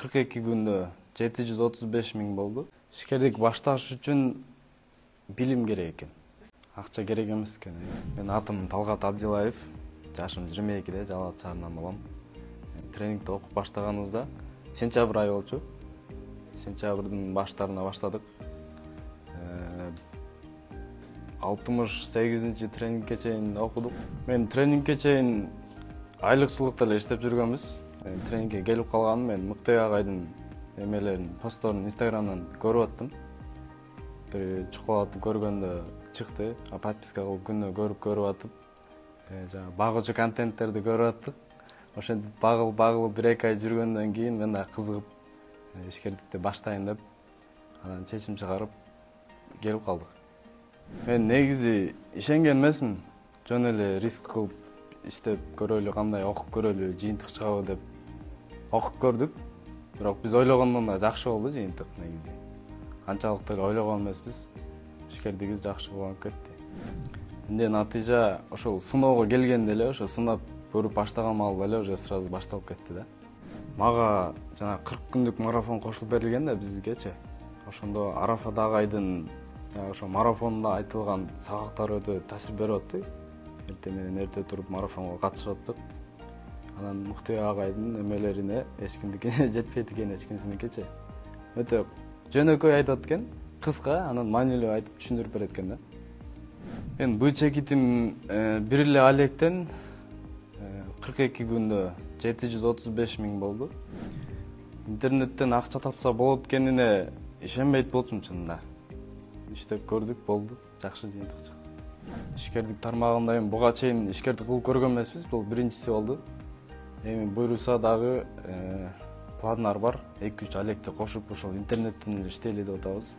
42 күндө 735 000 болду. Ишкердик башташ үчүн билим керек экен. Акча керек эмес экен. Мен атым Талгат Абдилаев, жашым 22-де, Жалал шаарынан болом. Тренингди окуп баштаганыбызда сентябрь айы болчу. Сентябрдын баштарына баштадык. 68 тренингке чейин окудук. Мен тренингке чейин айлыкчылыкта эле иштеп жүргөнбүз. Тренингке келип калганым мен Мыктай агайдын эмелерин, постторун Инстаграмдан көрүп аттым. Бир чукулатып көргөндө чыкты. Подписка кылып күнөө көрүп атып, жана багуучу контенттерди көрүп аттык. Ошентип багылып 1-2 ай жүргөндөн кийин мен да кызыгып ишкердикти баштайын деп анан чечим чыгарып келип калдык. Мен негизи ишенген эмесмин. Жөн эле риск кылып иштеп көрөлү, кандай окуп көрөлү, жыйынтык чыгабы деп окуп көрдүк. Бирок биз ойлогондон да жакшы болду жыйынтык негизи. Анчалык деле ойлогон эмеспиз. Ишкердигибиз жакшы болуп кетти. Энди натыйжа ошол сыноого келгенде эле, ошо сынап көрүп баштаган маалда эле уже сразу башталып кетти да. Мага жана 40 күндүк марафон кошулуп берилген да бизгечи. Ошондо Арафат агайдын ошо марафонунда айтылган сабактар өтө таасир берип атты. Эртең менен эрте туруп марафонго катышып аттык. Анан Мыктай агайдын эмелерине эч кимдикине жетпейт экен, эч кимсиникечи. Өтө жөнөкөй айтат экен, кыска, анан маанилүү айтып түшүндүрүп берет экен да. Мен бул чекитим бир эле алектен 42 күндө 735 000 болду. Интернеттен акча тапса болот экенине ишенбейт болчумун чынында. Иштеп көрдүк, болду, жакшы жыйынтык чыкты. Ишкердик тармагында буга чейин ишкердик кылып көргөн эмеспиз, бул биринчиси болду. Эми буйруса дагы пландар бар. 2-3 алекти кошуп ошол интернеттен эле иштейли деп атабыз.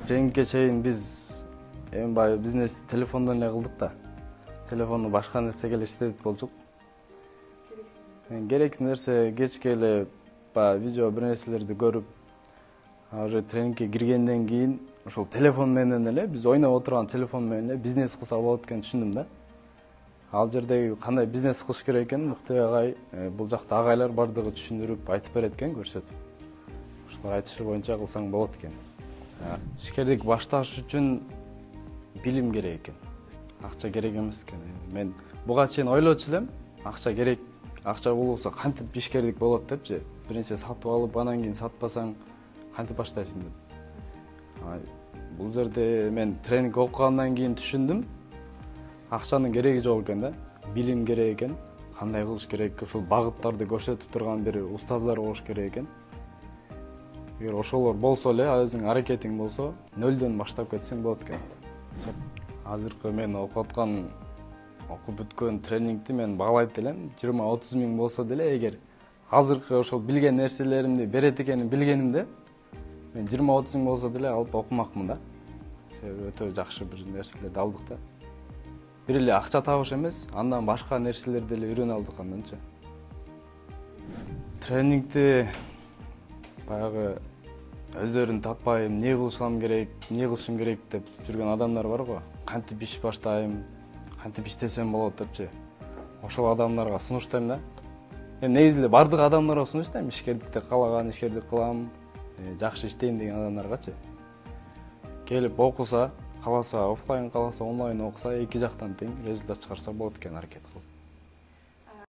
Тренингке чейин биз эми баягы бизнес телефондон эле кылдык да. Телефонду башка нерсеге эле иштетип болчук. Керексиз нерсе кечке эле баягы видео бир нерселерди көрүп, уже тренингке киргенден кийин ошол телефон менен эле биз ойноп отурган телефон менен эле бизнес кылса болот экенин түшүндүм да. Ал жердеги кандай бизнес кылыш керек экенин Мыктай агай, бул жакта агайлар бардыгы түшүндүрүп айтып берет экен, көрсөтүп. Ошолор айтышы боюнча кылсаң болот экен. Ишкердик башташ үчүн билим керек экен. Акча керек эмес экен. Мен буга чейин ойлочу элем, акча керек, акча болбосо кантип ишкердик болот депчи. Бир нерсе сатып алып, анан кийин сатпасаң кантип баштайсың деп. Бул жерде мен тренинг окугандан кийин түшүндүм. Акчанын кереги жок экен да. Билим керек экен. Кандай кылыш керек, ошол багыттарды көрсөтүп турган бир устаздар болуш керек экен. Эгер ошолор болсо эле, өзүң аракетиң болсо, нөлдөн баштап кетсең болот экен. Азыркы мен окуп аткан, окуп бүткөн тренингди мен баалайт элем. 20-30 000 болсо деле, эгер азыркы ошол билген нерселеримди берет экенин билгенимде, мен 20-30 000 болсо деле алып окумакмын да. Себеби өтө жакшы бир нерселерди алдык да. Бир эле акча табыш эмес, андан башка нерселерди эле үйрөнүп алдык анданчы. Тренингди баягы өздөрүн таппай, эмне кылышым керек деп жүргөн адамдар бар го. Кантип иш баштайм, кантип иштесем болот депчи. Ошол адамдарга сунуштайм да. Эми негизи эле бардык адамдарга сунуштайм, ишкердикти каалаган ишкердик кылам, жакшы иштейм деген адамдаргачы. Келип окуса, кааласа офлайн, кааласа онлайн окуса, эки жактан тең результат чыгарса болот экен аракет кылып.